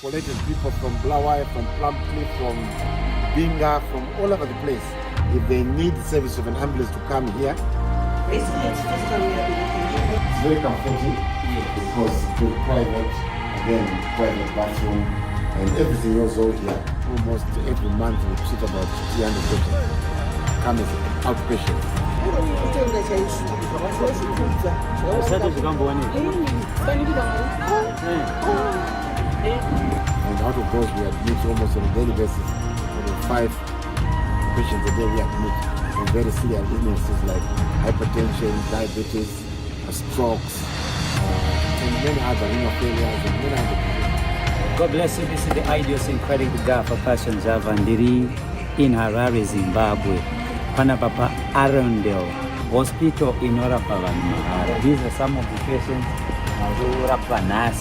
collected people from Blaawai, from Plumcliff, from Binga, from all over the place. If they need the service of an ambulance to come here, It's physical rehabilitation. it's very comforting because the private bathroom and everything else over here. Almost every month we treat about 300 patients come as outpatients. And out of those we admit almost on a daily basis, over 5 patients a day we admit with very serious illnesses like hypertension, diabetes, strokes, and many other renal failures and many other diseases. God bless you. This is the idiosyncratic for Passion Java Ndiri in Harare, Zimbabwe. Pana Papa Arundel Hospital in Mahara. These are some of the patients who are.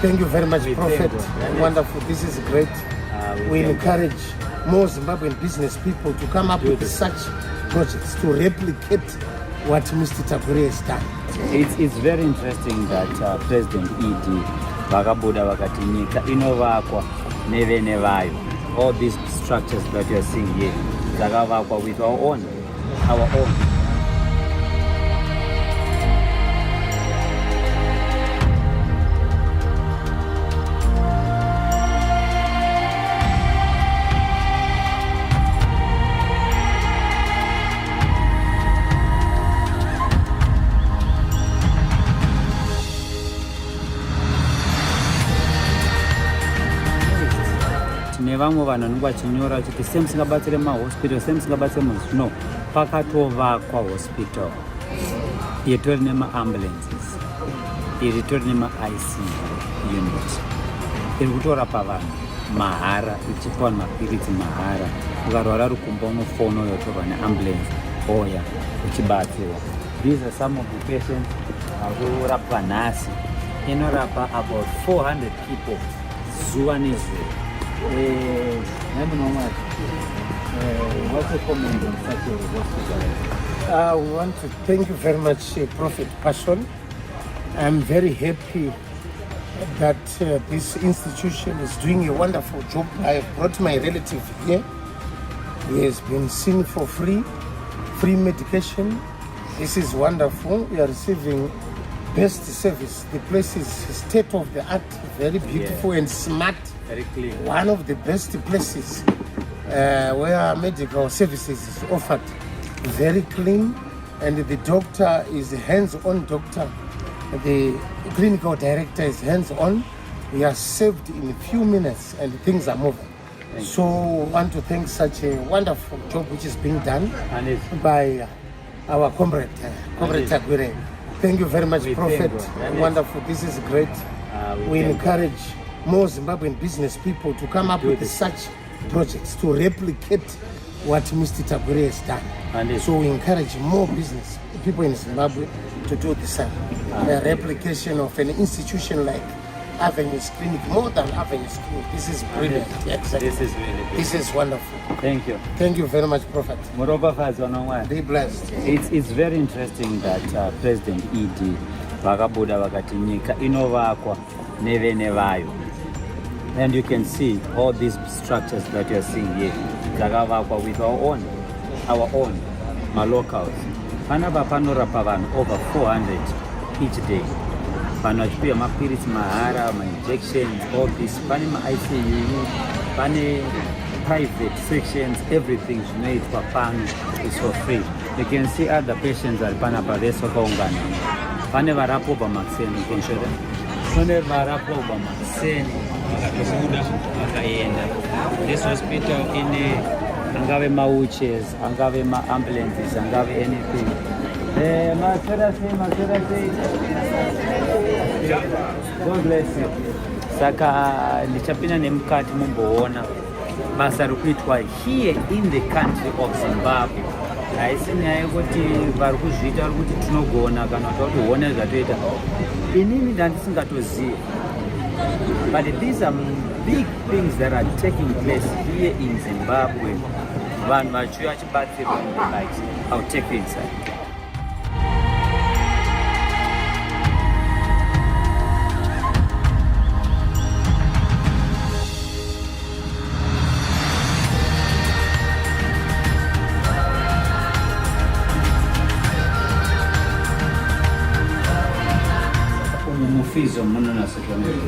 Thank you very much, Prophet. Wonderful. This is great. We encourage more Zimbabwean business people to come up with such projects to replicate what Mr. Tabure has done. It's very interesting that President ED vakabuda vakati nyika inovakwa nevene vayo. All these structures that you are seeing here dzakavakwa with our own. Nevamwe vanhu vanenge vachinyora kuti semusingabatsire mahospital semusingabatsire no pakatovakwa hospital itori nemaambulances iritori nema-IC unit iri kutorapa vanhu mahara ichipa vanhu mapiritsi mahara. Ukarwara rukumbo unofona uyotorwa neambulance oya uchibatsirwa. These are some of the patients kurapwa nhasi inorapa about 400 people zuva nezuva. What's the comment on such a hospital? We want to thank you very much, Prophet Passion. I'm very happy that this institution is doing a wonderful job. I have brought my relative here. He has been seen for free medication. This is wonderful. We are receiving best service. The place is state of the art, very beautiful and smart. Very clean. One of the best places where medical services is offered. Very clean, and the doctor is a hands-on doctor. The clinical director is hands-on. We are saved in a few minutes and things are moving. So I want to thank such a wonderful job which is being done by our comrade Tagwire. Thank you very much, Prophet. Wonderful. This is great. We encourage more Zimbabwean business people to come up with such projects to replicate what Mr. Tabure has done. So we encourage more business people in Zimbabwe to do the same. A replication of an institution like Avenues Clinic, more than Avenues Clinic. This is brilliant. Exactly. This is really good. This is wonderful. Thank you. Thank you very much, Prophet. Be blessed. It's very interesting that President ED vakabuda vakati nyika inovakwa nevene vayo. And you can see all these structures that you are seeing here dzakavakwa with our own locals. Panapa panorapa vanhu over 400 each day. Vanhu vachipiwa mapiritsi mahara, injections, all this. Pane ma-ICU, pane private sections, everything zvinoitwa pano is for free. You can see other patients vari panapa vese vakaungana. Pane varapo pamakuseni, pane varapo pamakuseni vakabuda vakaenda. This hospital ine angave ma-wheelchairs, angave ma-ambulances, angave anything. God bless you. Saka ndichapinda nemukati mumboona basa rikuitwa here in the country of Zimbabwe. Haisi nyaya yekuti vari kuzviita vari kuti tinogona kana kuti kuona zvatoita. Inini ndandisingatozivi. But these are big things that are taking place here in Zimbabwe. Vanhu vachiuya vachibatsirwa in the light. I'll take you inside.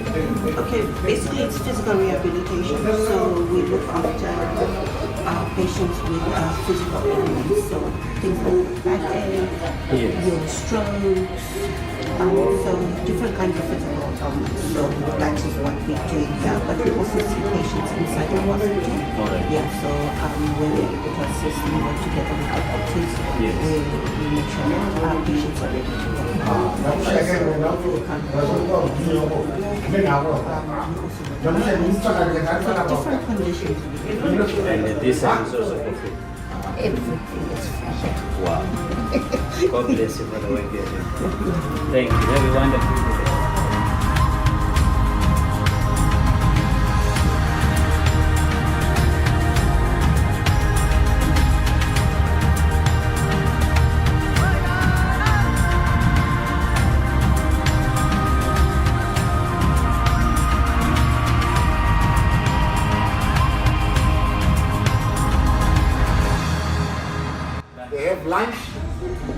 Okay, basically it's physical rehabilitation. So we look after patients with physical ailments. So things like backache, your strokes, so different kinds of physical ailments. So that is what we do here. But we also see patients inside the hospital. Yeah, so when we're able to assist them together with the doctors, we make sure that our patients are ready to go. Different conditions. And this is also for free. Everything is free. Wow. God bless you for the work you're doing. Thank you. Have a wonderful day. They have lunch,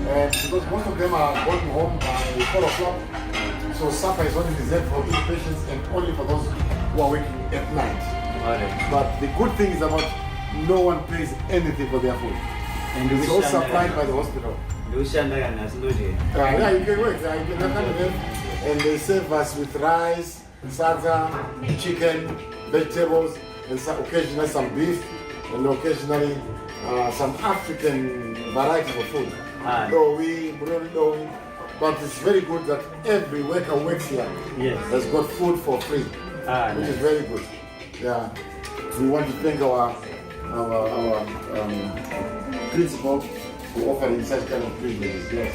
and because most of them are going home by 4 o'clock, so supper is only reserved for each patients and only for those who are working at night. But the good thing is about no one pays anything for their food. And It's all supplied by the hospital. Yeah, you can work. You can come with them, and they serve us with rice, salsa, chicken, vegetables, and occasionally some beef, and occasionally some African varieties of food. But it's very good that every worker works here has got food for free, which is very good. Yeah, we want to thank our principal for offering such kind of privileges. Yes.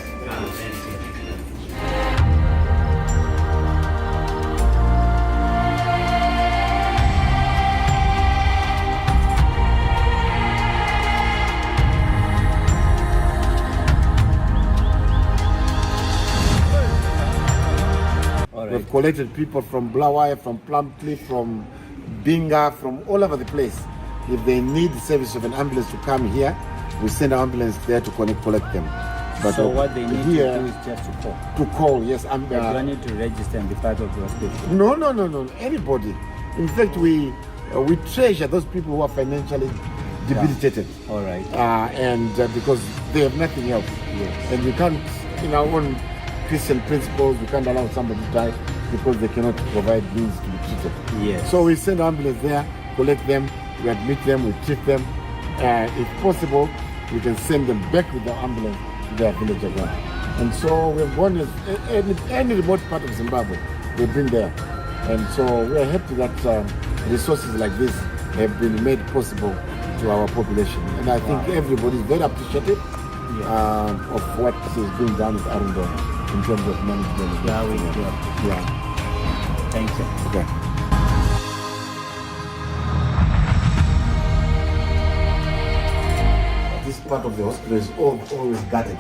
We've collected people from Blaawai, from Plumcliff, from Binga, from all over the place. If they need the service of an ambulance to come here, we send an ambulance there to collect them. But so what they need here, to do is just to call. To call, yes. You don't need to register and be part of the hospital. No. Anybody. In fact, we treasure those people who are financially debilitated. Yeah. All right. And because they have nothing else. Yes. And we can't, in our own Christian principles, we can't allow somebody to die because they cannot provide means to be treated. Yes. So we send ambulance there, collect them, we admit them, we treat them. If possible, we can send them back with the ambulance to their village again. And so we've gone any remote part of Zimbabwe, we bring there. And so we are happy that resources like this have been made possible to our population. And I think everybody is very appreciative of what is being done with Arundel in terms of management. Yeah. Thank you. Okay. This part of the hospital is always guarded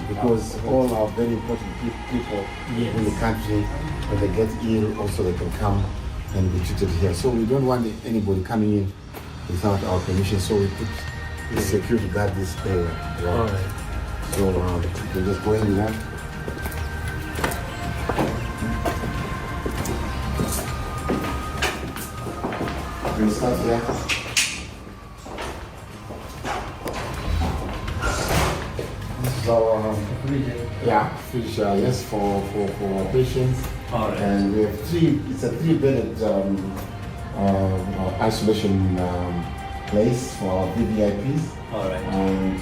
because all our very important people in the country, when they get ill, also they can come and be treated here. So we don't want anybody coming in without our permission. So we put the security guard this area. All right. So you can just go in there. We'll start here. This is our fridge, yes, for our patients. All right. And we have it's a 3-bedded isolation place for our VVIPs. All right. And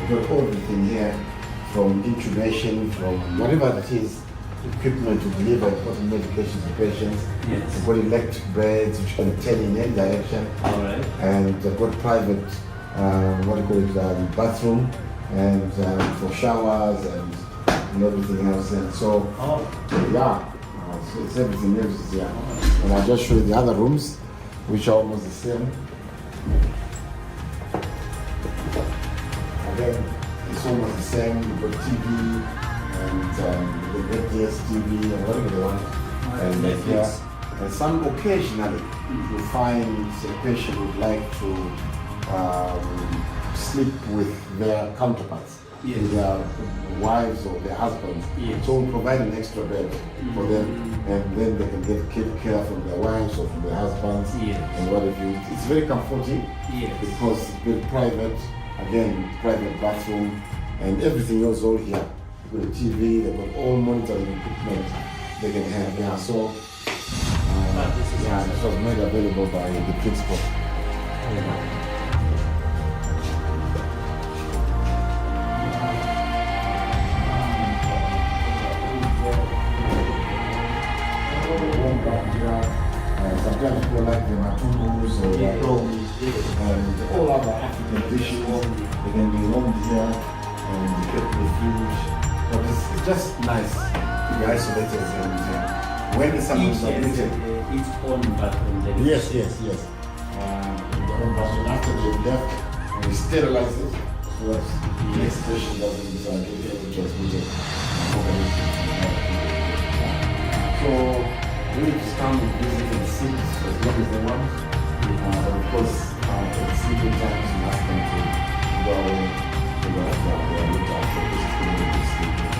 we've got everything here, from intubation, from whatever it is, equipment to deliver important medications to patients. Yes. We've got electric beds which can turn in any direction. All right. And we've got private, bathroom and for showers and everything else. And so, so it's everything else is here. And I'll just show you the other rooms, which are almost the same. Again, it's almost the same. You've got TV and they've got DSTV and whatever they want. And Netflix. And some occasionally you find a patient would like to sleep with their counterparts. with their wives or their husbands. Yes. So we provide an extra bed for them, and then they can get care from their wives or from their husbands and what have you. It's very comforting because it's very private. Again, private bathroom and everything else all here. They've got a TV, they've got all monitoring equipment they can have. Yeah, so it was made available by the principal. Sometimes people like the matumbus or the dogs and all other African dishes. They can be roamed here and kept in the fridge. But it's just nice to be isolated and when someone is admitted. Its own bathroom. Yes. The own bathroom. After they left, we sterilize it so that the next station doesn't get transmitted. So we just come and visit and sit as long as they want. Of course, at sleeping times, we ask them to go away to their looked after. This is community sleeping.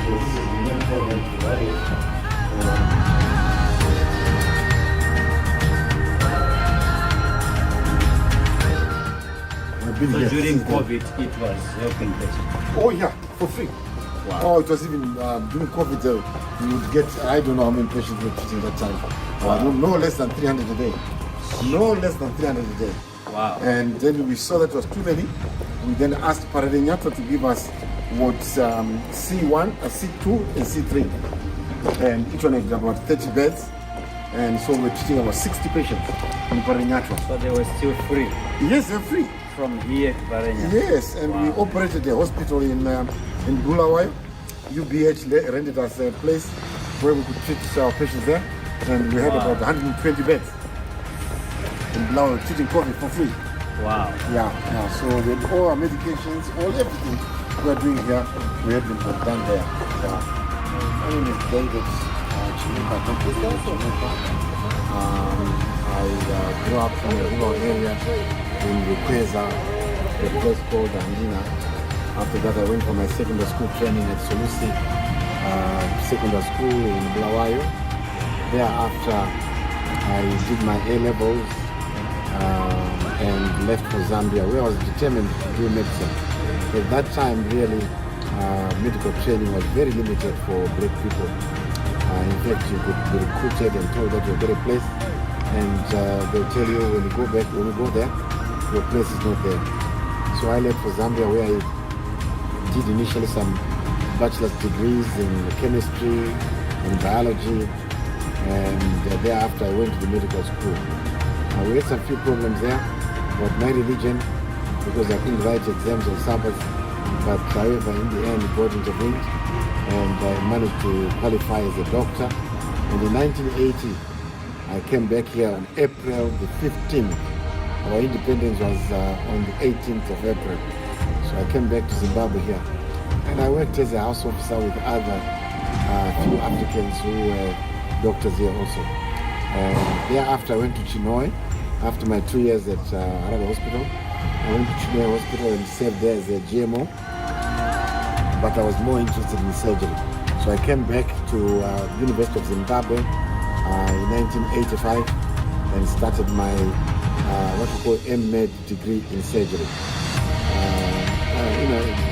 So this is the main program to write it. So during COVID, it was helping patients. Oh yeah, for free. Wow. Oh, it was even during COVID, you would get, I don't know how many patients were treating that time. No less than 300 a day. No less than 300 a day. Wow. And then we saw that was too many. We then asked Paradenyato to give us what C1, C2, and C3. And each one had about 30 beds. And so we're treating about 60 patients in Paradenyato. So they were still free? Yes, they're free. From here to Paradenyato? Yes, and we operated a hospital in Bulawayo. UBH rented us a place where we could treat our patients there, and we had about 120 beds. And now we're treating COVID for free. Wow. Yeah. So with all our medications, all everything we're doing here, we have been done there. My name is David Chimuka. I grew up in a rural area in Rukweza, a place called Andina. After that, I went for my secondary school training at Solusi Secondary School in Bulawayo. Thereafter, I did my A-levels and left for Zambia, where I was determined to do medicine. At that time, really, medical training was very limited for black people. In fact, you could be recruited and told that you'll get a place, and they'll tell you when you go there, your place is not there. So I left for Zambia, where I did initially some bachelor's degrees in chemistry and biology, and thereafter I went to the medical school. We had some few problems there about my religion because I couldn't write exams on Sabbath, but however in the end God intervened and I managed to qualify as a doctor. And in 1980 I came back here on April the 15th. Our independence was on the 18th of April. So I came back to Zimbabwe here, and I worked as a house officer with other few Africans who were doctors here also. And thereafter I went to Chinhoyi after my 2 years at Mahara Hospital. I went to Chinhoyi Hospital and served there as a GMO, but I was more interested in surgery. So I came back to University of Zimbabwe in 1985 and started my what we call M.Med degree in surgery.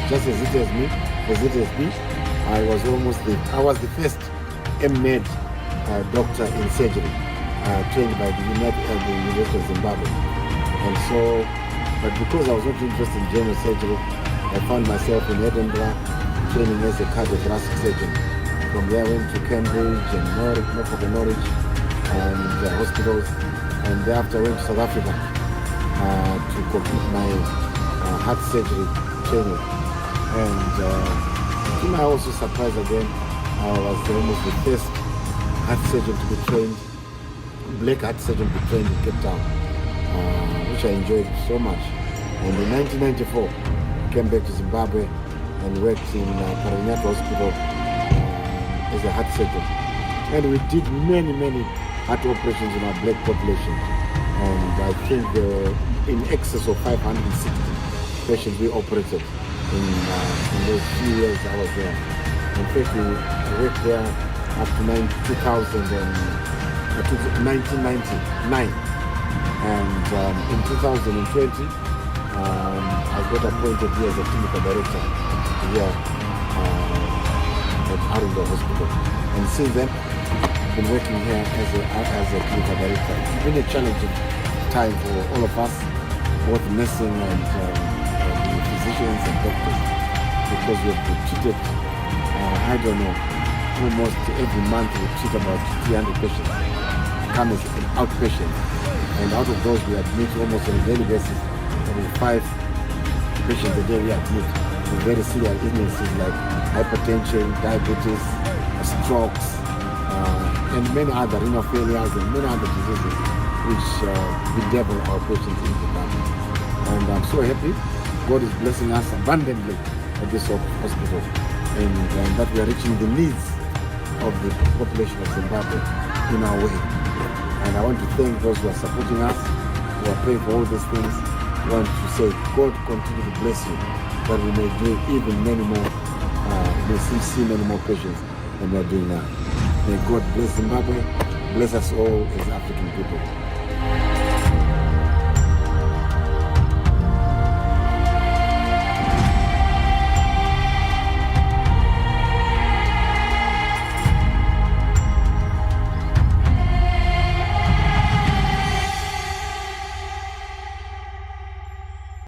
Just as it has been, I was the first M.Med doctor in surgery, trained by the University of Zimbabwe. And so, but because I was not interested in general surgery, I found myself in Edinburgh training as a cardiothoracic surgeon. From there I went to Cambridge and Norwich and hospitals, and thereafter I went to South Africa to complete my heart surgery training. And to my also surprise again, I was almost the first heart surgeon to be trained, black heart surgeon to be trained in Cape Town, which I enjoyed so much. And in 1994, I came back to Zimbabwe and worked in Paradenyato Hospital as a heart surgeon. And we did many heart operations in our black population. And I think in excess of 560 patients we operated. in those few years I was there. In fact, we worked there up to 1999. And in 2020, I got appointed here as a clinical director here at Arundel Hospital. And since then, I've been working here as a clinical director. It's been a challenging time for all of us, both nursing and physicians and doctors, because we've been treated, I don't know, almost every month we treat about 300 patients, come as outpatients. And out of those we admit almost on a daily basis, 5 patients a day we admit with very serious illnesses like hypertension, diabetes, strokes, and many other renal failures and many other diseases which bedevil our patients in the department. And I'm so happy God is blessing us abundantly at this hospital, and that we are reaching the needs of the population of Zimbabwe in our way. And I want to thank those who are supporting us, who are praying for all these things. I want to say, God continue to bless you, that we may do even many more, we may see many more patients than we are doing now. May God bless Zimbabwe, bless us all as African people.